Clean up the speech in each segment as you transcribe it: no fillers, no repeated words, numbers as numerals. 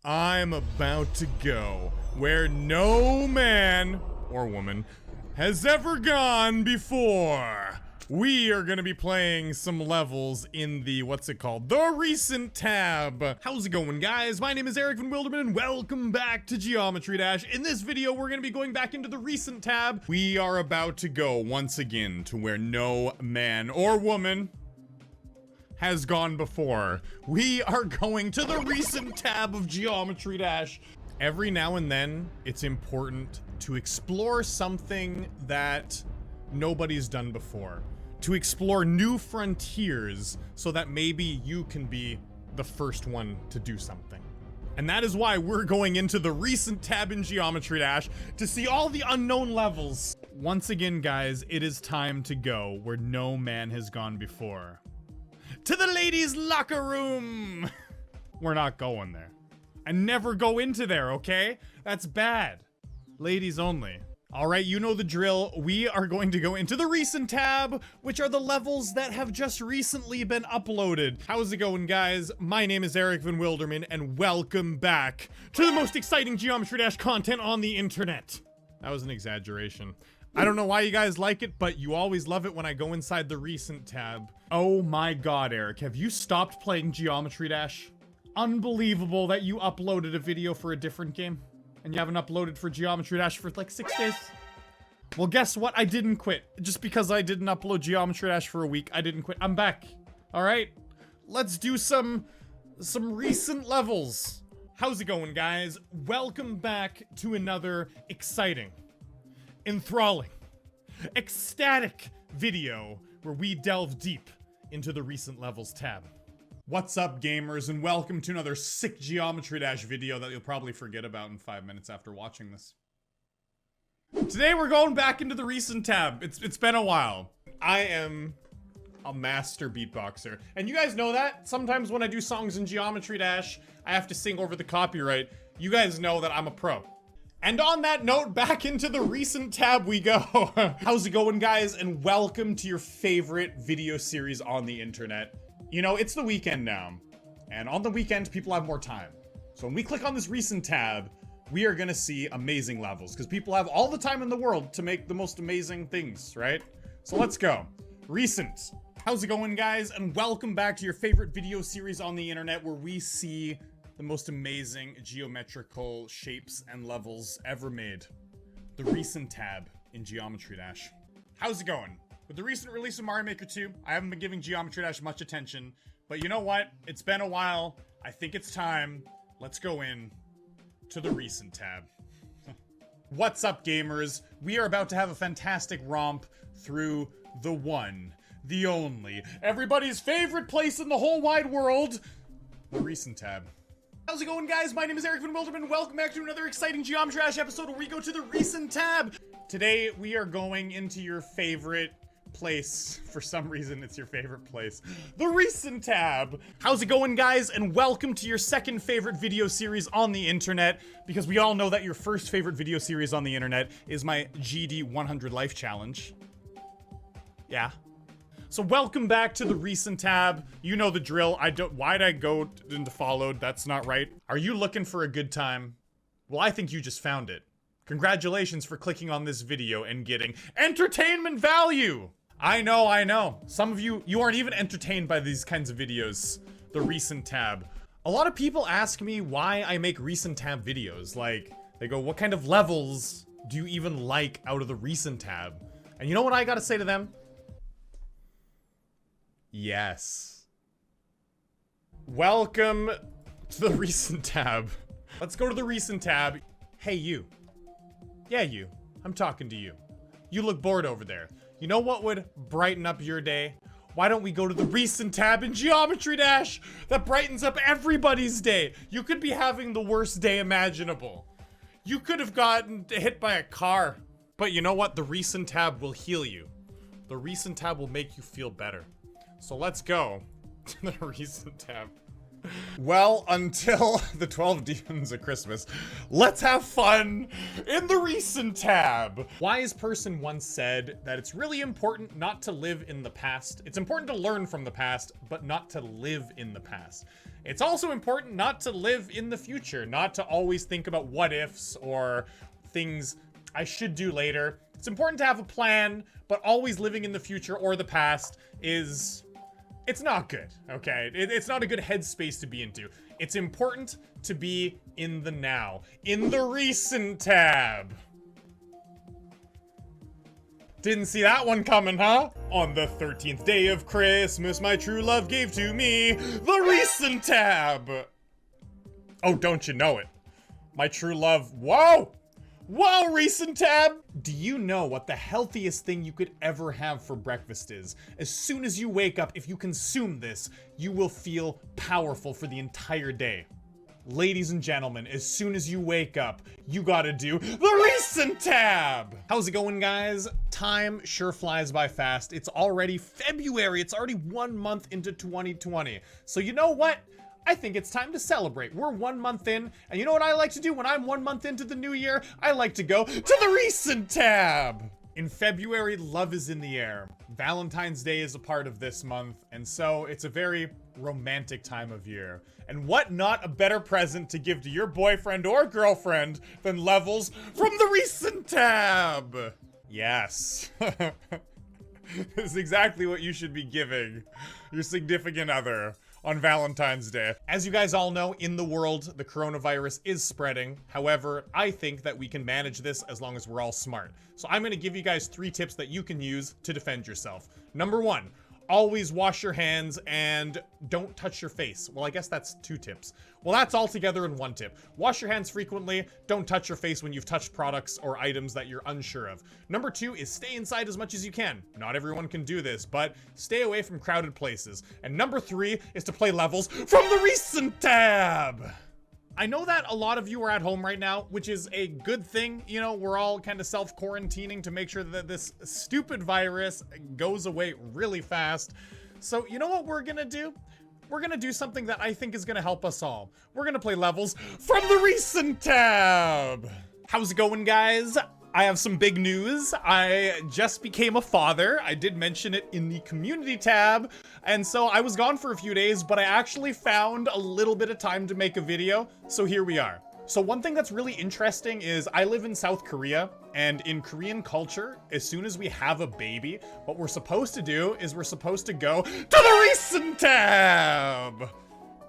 I'm about to go where no man or woman has ever gone before. We are gonna be playing some levels in the, what's it called? The Recent Tab. How's it going, guys? My name is Eric Van Wilderman, and welcome back to Geometry Dash. In this video, we're gonna be going back into the Recent Tab. We are about to go once again to where no man or woman has gone before. We are going to the Recent Tab of Geometry Dash. Every now and then, it's important to explore something that nobody's done before. To explore new frontiers so that maybe you can be the first one to do something. And that is why we're going into the Recent Tab in Geometry Dash to see all the unknown levels. Once again, guys, it is time to go where no man has gone before. To the ladies' locker room! We're not going there. And never go into there, okay? That's bad. Ladies only. Alright, you know the drill. We are going to go into the Recent Tab, which are the levels that have just recently been uploaded. How's it going, guys? My name is Eric Van Wilderman, and welcome back to the most exciting Geometry Dash content on the internet. That was an exaggeration. I don't know why you guys like it, but you always love it when I go inside the Recent Tab. Oh my god, Eric, have you stopped playing Geometry Dash? Unbelievable that you uploaded a video for a different game. And you haven't uploaded for Geometry Dash for like 6 days? Well, guess what? I didn't quit. Just because I didn't upload Geometry Dash for a week, I didn't quit. I'm back. Alright? Let's do some recent levels. How's it going, guys? Welcome back to another exciting, enthralling, ecstatic video where we delve deep into the Recent Levels tab. What's up, gamers, and welcome to another sick Geometry Dash video that you'll probably forget about in 5 minutes after watching this. Today we're going back into the Recent Tab. It's been a while. I am a master beatboxer. And you guys know that? Sometimes when I do songs in Geometry Dash, I have to sing over the copyright. You guys know that I'm a pro. And on that note, back into the Recent Tab we go. How's it going, guys? And welcome to your favorite video series on the internet. You know, it's the weekend now, and on the weekend, people have more time. So when we click on this Recent Tab, we are gonna see amazing levels, because people have all the time in the world to make the most amazing things, right? So let's go. Recent. How's it going, guys? And welcome back to your favorite video series on the internet, where we see the most amazing geometrical shapes and levels ever made. The Recent Tab in Geometry Dash. How's it going? With the recent release of Mario Maker 2, I haven't been giving Geometry Dash much attention, but you know what? It's been a while. I think it's time. Let's go in to the Recent Tab. What's up, gamers? We are about to have a fantastic romp through the one, the only, everybody's favorite place in the whole wide world, the Recent Tab. How's it going, guys? My name is Eric Van Wilderman. Welcome back to another exciting Geometry Dash episode where we go to the Recent Tab. Today, we are going into your favorite place. For some reason, it's your favorite place. The Recent Tab. How's it going, guys? And welcome to your second favorite video series on the internet, because we all know that your first favorite video series on the internet is my GD 100 Life Challenge. Yeah. So welcome back to the Recent Tab. You know the drill. Why'd I go into followed? That's not right. Are you looking for a good time? Well, I think you just found it. Congratulations for clicking on this video and getting entertainment value. I know. Some of you aren't even entertained by these kinds of videos. The Recent Tab. A lot of people ask me why I make Recent Tab videos. Like, they go, what kind of levels do you even like out of the Recent Tab? And you know what I gotta say to them? Yes. Welcome to the Recent Tab. Let's go to the Recent Tab. Hey, you. Yeah, you. I'm talking to you. You look bored over there. You know what would brighten up your day? Why don't we go to the Recent Tab in Geometry Dash? That brightens up everybody's day. You could be having the worst day imaginable. You could have gotten hit by a car. But you know what? The Recent Tab will heal you. The Recent Tab will make you feel better. So let's go to the Recent Tab. Well, until the 12 Demons of Christmas, let's have fun in the Recent Tab. Wise person once said that it's really important not to live in the past. It's important to learn from the past, but not to live in the past. It's also important not to live in the future, not to always think about what ifs or things I should do later. It's important to have a plan, but always living in the future or the past it's not good, okay? It's not a good headspace to be into. It's important to be in the now, in the recent tab. Didn't see that one coming, huh? On the 13th day of Christmas, my true love gave to me the recent tab. Oh, don't you know it? My true love, whoa! Whoa, recent tab! Do you know what the healthiest thing you could ever have for breakfast is? As soon as you wake up, if you consume this, you will feel powerful for the entire day. Ladies and gentlemen, as soon as you wake up, you gotta do the recent tab! How's it going, guys? Time sure flies by fast. It's already February. It's already 1 month into 2020. So you know what? I think it's time to celebrate. We're 1 month in, and you know what I like to do when I'm 1 month into the new year? I like to go to the recent tab! In February, love is in the air. Valentine's Day is a part of this month, and so it's a very romantic time of year. And what not a better present to give to your boyfriend or girlfriend than levels from the recent tab? Yes. This is exactly what you should be giving your significant other on Valentine's Day. As you guys all know, in the world, the coronavirus is spreading. However, I think that we can manage this as long as we're all smart. So I'm gonna give you guys 3 tips that you can use to defend yourself. Number 1, always wash your hands and don't touch your face. Well, I guess that's 2 tips. Well, that's all together in 1 tip. Wash your hands frequently. Don't touch your face when you've touched products or items that you're unsure of. Number 2 is stay inside as much as you can. Not everyone can do this, but stay away from crowded places. And number 3 is to play levels from the recent tab. I know that a lot of you are at home right now, which is a good thing. You know, we're all kind of self-quarantining to make sure that this stupid virus goes away really fast. So you know what we're gonna do? We're gonna do something that I think is gonna help us all. We're gonna play levels from the recent tab. How's it going, guys? I have some big news. I just became a father. I did mention it in the community tab. And so I was gone for a few days, but I actually found a little bit of time to make a video. So here we are. So one thing that's really interesting is I live in South Korea, and in Korean culture, as soon as we have a baby, what we're supposed to do is we're supposed to go to the recent tab.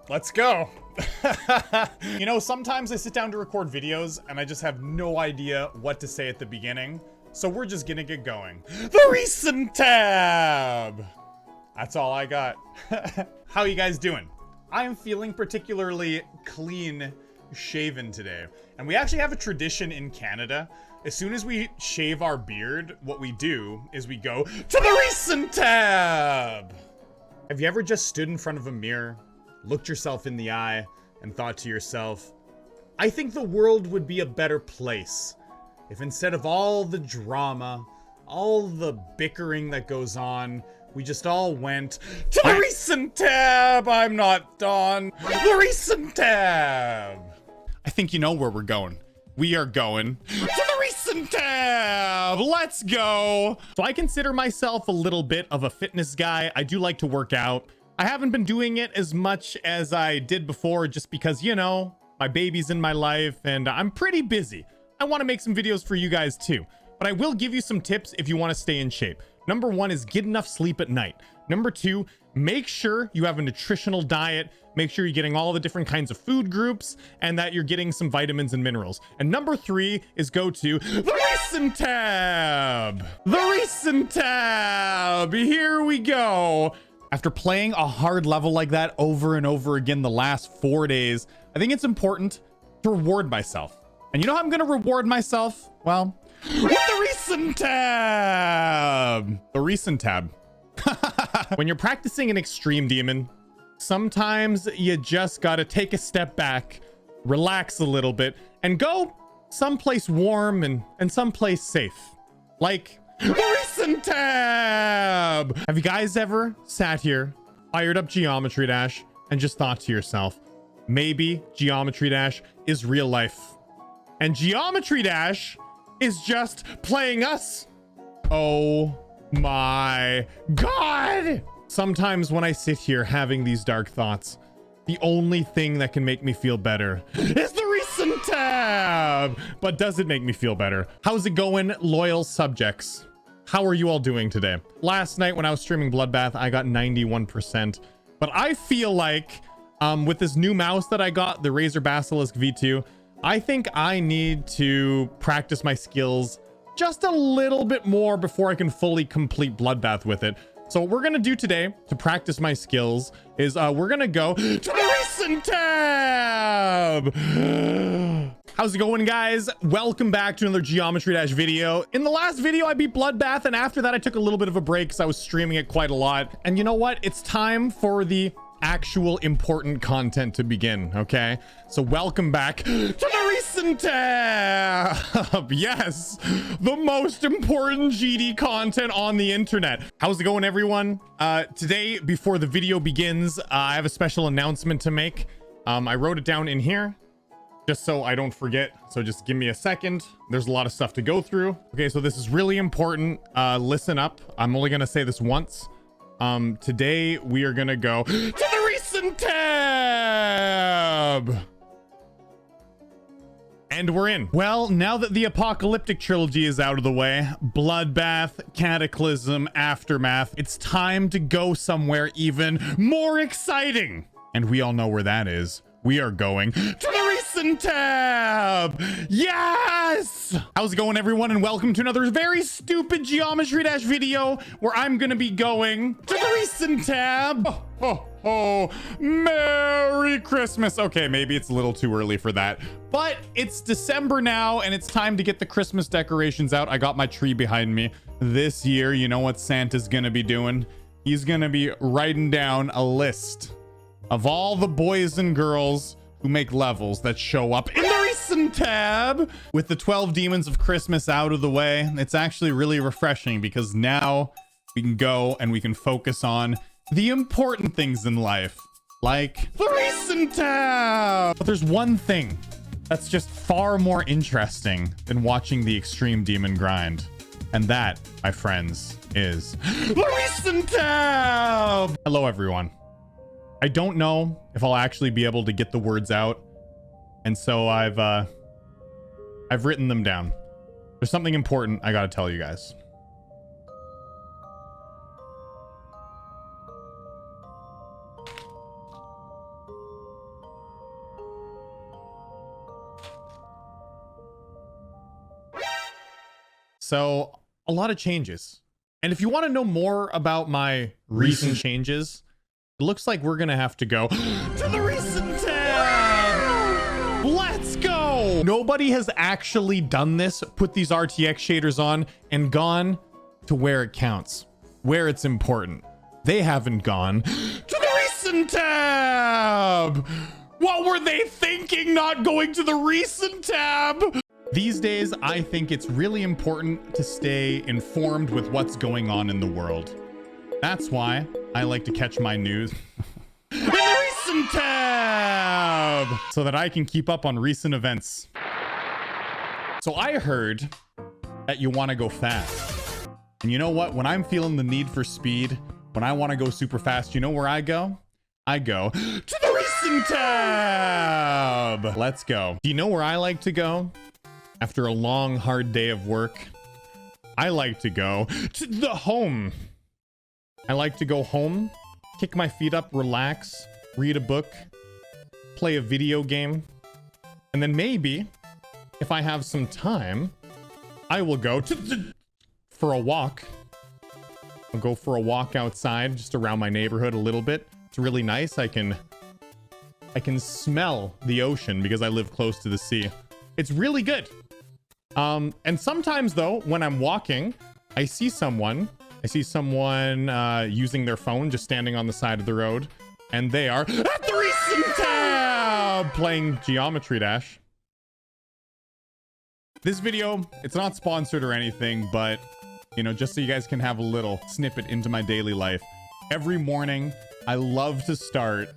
Let's go. You know, sometimes I sit down to record videos and I just have no idea what to say at the beginning. So we're just gonna get going. The recent tab. That's all I got. How you guys doing? I am feeling particularly clean shaven today. And we actually have a tradition in Canada. As soon as we shave our beard, what we do is we go to the recent tab. Have you ever just stood in front of a mirror, looked yourself in the eye, and thought to yourself, I think the world would be a better place if instead of all the drama, all the bickering that goes on, we just all went to the recent tab. I'm not done. The recent tab. I think you know where we're going. We are going to the recent tab. Let's go. So I consider myself a little bit of a fitness guy. I do like to work out. I haven't been doing it as much as I did before just because, you know, my baby's in my life and I'm pretty busy. I want to make some videos for you guys too, but I will give you some tips if you want to stay in shape. Number 1 is get enough sleep at night. Number 2, make sure you have a nutritional diet. Make sure you're getting all the different kinds of food groups and that you're getting some vitamins and minerals. And number 3 is go to the recent tab. The recent tab. Here we go. After playing a hard level like that over and over again the last 4 days, I think it's important to reward myself. And you know how I'm going to reward myself? Well, with the recent tab. The recent tab. When you're practicing an extreme demon, sometimes you just got to take a step back, relax a little bit, and go someplace warm and someplace safe. Like the recent tab. Have you guys ever sat here, fired up Geometry Dash, and just thought to yourself, maybe Geometry Dash is real life, and Geometry Dash is just playing us? Oh my God. Sometimes when I sit here having these dark thoughts, The only thing that can make me feel better is the recent tab. But does it make me feel better? How's it going, loyal subjects? How are you all doing today? Last night when I was streaming Bloodbath, I got 91%. But I feel like with this new mouse that I got, the Razer Basilisk V2, I think I need to practice my skills just a little bit more before I can fully complete Bloodbath with it. So what we're gonna do today to practice my skills is we're gonna go to the recent tab. How's it going, guys? Welcome back to another Geometry Dash video. In the last video, I beat Bloodbath, and after that, I took a little bit of a break because I was streaming it quite a lot. And you know what? It's time for the actual important content to begin, okay? So welcome back to the recent tab. Yes, the most important GD content on the internet. How's it going, everyone? Today, before the video begins, I have a special announcement to make. I wrote it down in here just so I don't forget. So just give me a second. There's a lot of stuff to go through. Okay, so this is really important. Listen up. I'm only gonna say this once. Today we are gonna go to the recent tab. And we're in. Well, now that the apocalyptic trilogy is out of the way, Bloodbath, Cataclysm, Aftermath, it's time to go somewhere even more exciting. And we all know where that is. We are going to the recent tab. Yes! How's it going, everyone? And welcome to another very stupid Geometry Dash video where I'm gonna be going to the recent tab. Oh, Merry Christmas. Okay, maybe it's a little too early for that, but it's December now and it's time to get the Christmas decorations out. I got my tree behind me. This year, you know what Santa's gonna be doing? He's gonna be writing down a list of all the boys and girls who make levels that show up in the recent tab. With the 12 demons of Christmas out of the way, it's actually really refreshing because now we can go and we can focus on the important things in life, like the recent tab. But there's one thing that's just far more interesting than watching the extreme demon grind. And that, my friends, is the recent tab. Hello, everyone. I don't know if I'll actually be able to get the words out, and so I've written them down. There's something important I gotta tell you guys. So a lot of changes, and if you want to know more about my recent changes, it looks like we're gonna have to go to the recent tab. Let's go. Nobody has actually done this, put these RTX shaders on and gone to where it counts, where it's important. They haven't gone to the recent tab. What were they thinking, not going to the recent tab? These days, I think it's really important to stay informed with what's going on in the world. That's why I like to catch my news in the recent tab so that I can keep up on recent events. So I heard that you want to go fast. And you know what? When I'm feeling the need for speed, when I want to go super fast, you know where I go? I go to the recent tab. Let's go. Do you know where I like to go? After a long, hard day of work, I like to go to the home. I like to go home, kick my feet up, relax, read a book, play a video game, and then maybe, if I have some time, I will go for a walk. I'll go for a walk outside, just around my neighborhood a little bit. It's really nice. I can smell the ocean because I live close to the sea. It's really good. And sometimes though, when I'm walking, I see someone using their phone, just standing on the side of the road, and they are at the recent tab playing Geometry Dash. This video, it's not sponsored or anything, but you know, just so you guys can have a little snippet into my daily life. Every morning, I love to start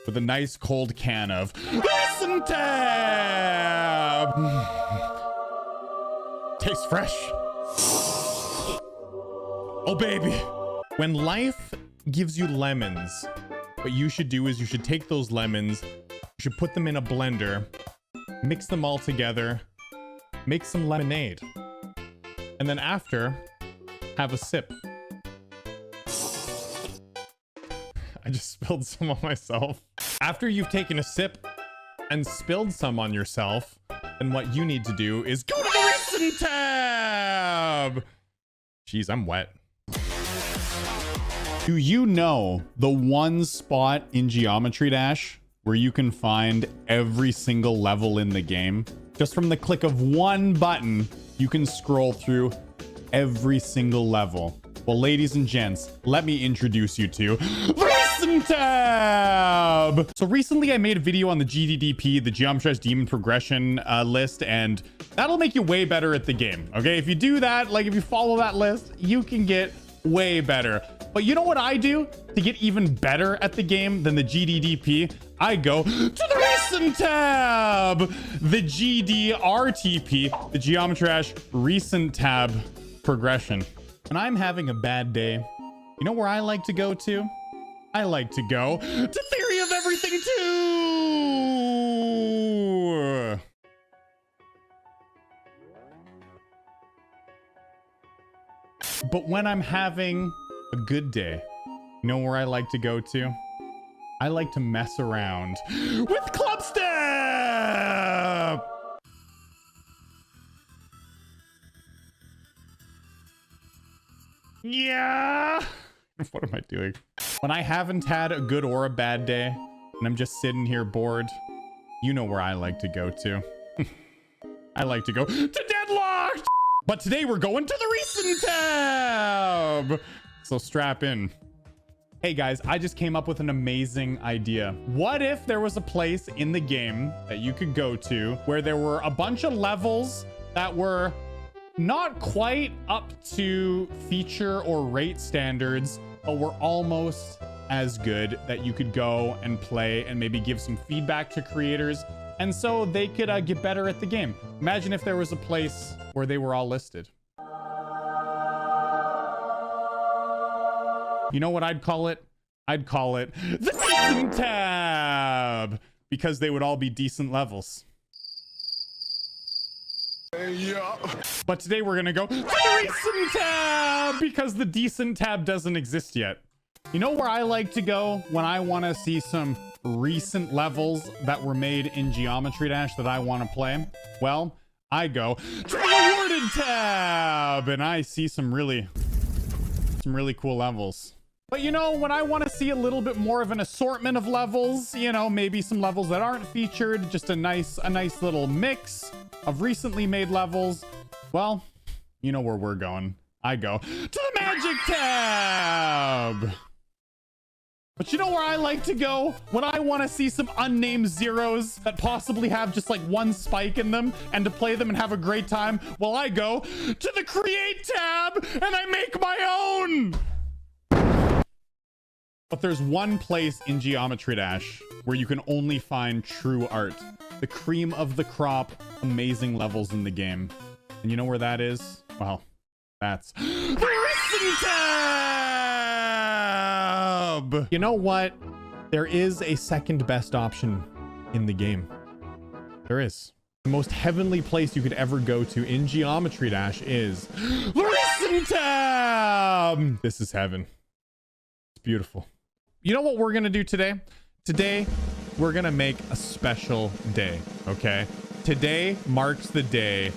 with a nice cold can of recent tab. Tastes fresh. Oh, baby. When life gives you lemons, what you should do is you should take those lemons, you should put them in a blender, mix them all together, make some lemonade, and then after, have a sip. I just spilled some on myself. After you've taken a sip and spilled some on yourself, then what you need to do is go to the recent tab. Jeez, I'm wet. Do you know the one spot in Geometry Dash where you can find every single level in the game? Just from the click of one button, you can scroll through every single level. Well, ladies and gents, let me introduce you to the Recent Tab. So recently I made a video on the GDDP, the Geometry Dash Demon Progression list, and that'll make you way better at the game. Okay, if you do that, like if you follow that list, you can get way better. But you know what I do to get even better at the game than the GDDP? I go to the Recent Tab, the GDRTP, the Geometry Dash Recent Tab Progression. When I'm having a bad day, you know where I like to go to? I like to go to Theory of Everything 2. But when I'm having a good day, you know where I like to go to? I like to mess around with Club Step. Yeah. What am I doing? When I haven't had a good or a bad day and I'm just sitting here bored, you know where I like to go to. I like to go to Deadlocked. But today we're going to the Recent Tab. So strap in. Hey guys, I just came up with an amazing idea. What if there was a place in the game that you could go to where there were a bunch of levels that were not quite up to feature or rate standards, but were almost as good, that you could go and play and maybe give some feedback to creators, and so they could get better at the game. Imagine if there was a place where they were all listed. You know what I'd call it? I'd call it the Decent Tab, because they would all be decent levels. Yeah. But today we're gonna go to the Recent Tab because the Decent Tab doesn't exist yet. You know where I like to go when I want to see some recent levels that were made in Geometry Dash that I want to play? Well, I go to the Awarded Tab and I see some really cool levels. But you know, when I want to see a little bit more of an assortment of levels, you know, maybe some levels that aren't featured, just a nice little mix of recently made levels, well, you know where we're going. I go to the Magic Tab. But you know where I like to go when I want to see some unnamed zeros that possibly have just like one spike in them and to play them and have a great time? Well, I go to the Create Tab and I make my own. But there's one place in Geometry Dash where you can only find true art. The cream of the crop, amazing levels in the game. And you know where that is? Well, that's the Recent Tab! You know what? There is a second best option in the game. There is. The most heavenly place you could ever go to in Geometry Dash is the Recent Tab! This is heaven. It's beautiful. You know what we're gonna do today? Today, we're gonna make a special day, okay? Today marks the day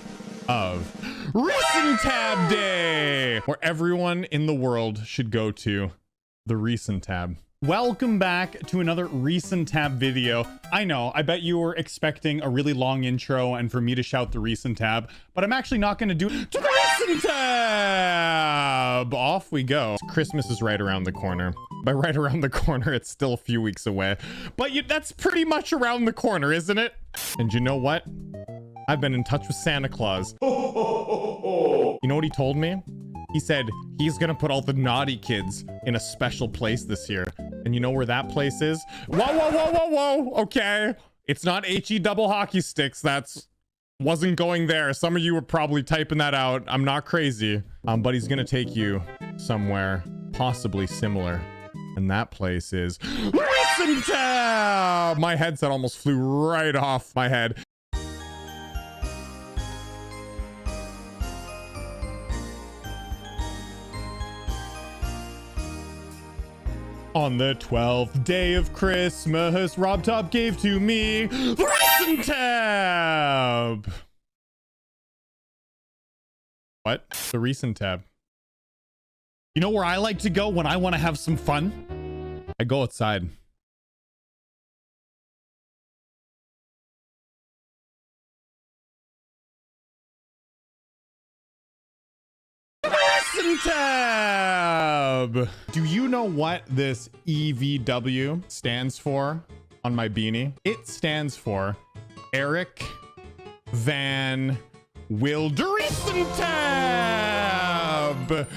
of Recent Tab Day, where everyone in the world should go to the Recent Tab. Welcome back to another Recent Tab video. I know, I bet you were expecting a really long intro and for me to shout the Recent Tab, but I'm actually not gonna do it to the Recent Tab! Off we go. Christmas is right around the corner. By right around the corner, it's still a few weeks away. But that's pretty much around the corner, isn't it? And you know what? I've been in touch with Santa Claus. You know what he told me? He said he's gonna put all the naughty kids in a special place this year. And you know where that place is? Whoa. Okay. It's not HE double hockey sticks. Wasn't going there. Some of you were probably typing that out. I'm not crazy. But he's gonna take you somewhere possibly similar. And that place is Recent recent tab. My headset almost flew right off my head. On the 12th day of Christmas, Rob Top gave to me the recent tab. What? The recent tab. You know where I like to go when I want to have some fun? I go outside. Recent tab. Do you know what this EVW stands for on my beanie? It stands for Eric Van Wilder Recent tab.